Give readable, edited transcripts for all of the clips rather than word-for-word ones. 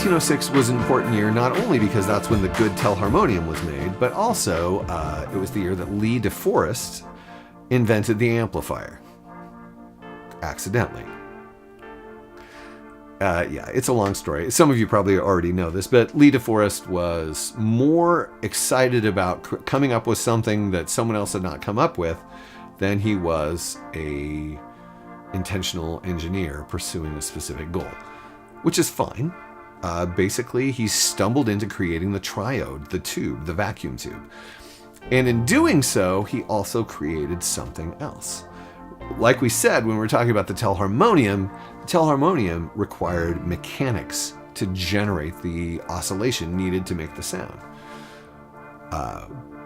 1906 was an important year, not only because that's when the good telharmonium was made, but also it was the year that Lee DeForest invented the amplifier. Accidentally. Yeah, it's a long story. Some of you probably already know this, but Lee DeForest was more excited about coming up with something that someone else had not come up with than he was a intentional engineer pursuing a specific goal, which is fine. Basically, he stumbled into creating the triode, the tube, the vacuum tube. And in doing so, he also created something else. Like we said, when we were talking about the telharmonium required mechanics to generate the oscillation needed to make the sound.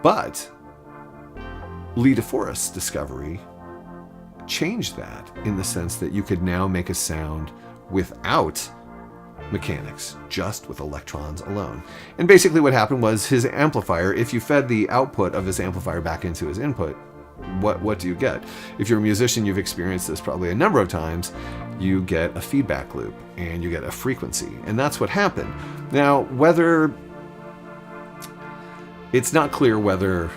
But Lee DeForest's discovery changed that in the sense that you could now make a sound without mechanics, just with electrons alone. And basically what happened was his amplifier, if you fed the output of his amplifier back into his input, what do you get? If you're a musician, you've experienced this probably a number of times, you get a feedback loop and you get a frequency. And that's what happened. Now, whether it's not clear whether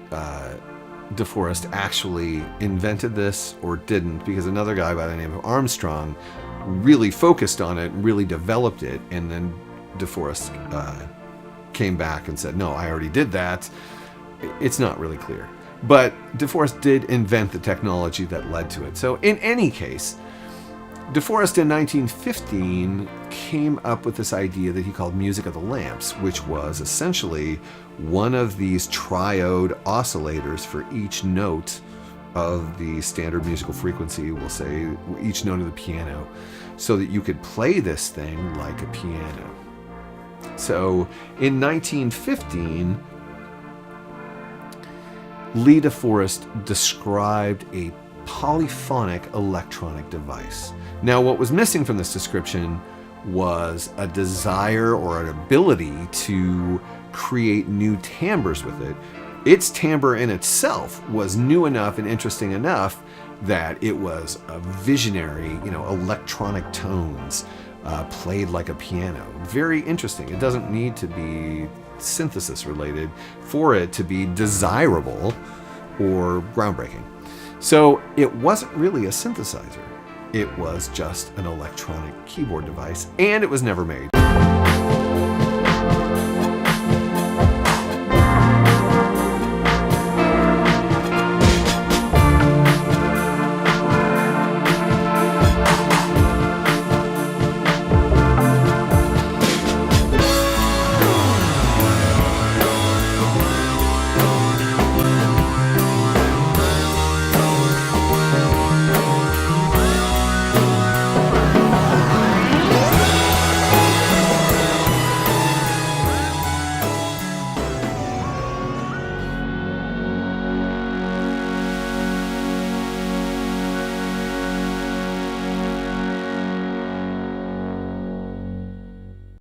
DeForest actually invented this or didn't, because another guy by the name of Armstrong really focused on it, really developed it, and then DeForest came back and said, no, I already did that. It's not really clear. But DeForest did invent the technology that led to it. So in any case, DeForest in 1915 came up with this idea that he called music of the lamps, which was essentially one of these triode oscillators for each note of the standard musical frequency, we'll say each note of the piano, so that you could play this thing like a piano. So in 1915, Lee DeForest described a polyphonic electronic device. Now, what was missing from this description was a desire or an ability to create new timbres with it. Its timbre in itself was new enough and interesting enough that it was a visionary, electronic tones played like a piano. Very interesting. It doesn't need to be synthesis related for it to be desirable or groundbreaking. So it wasn't really a synthesizer. It was just an electronic keyboard device, and it was never made.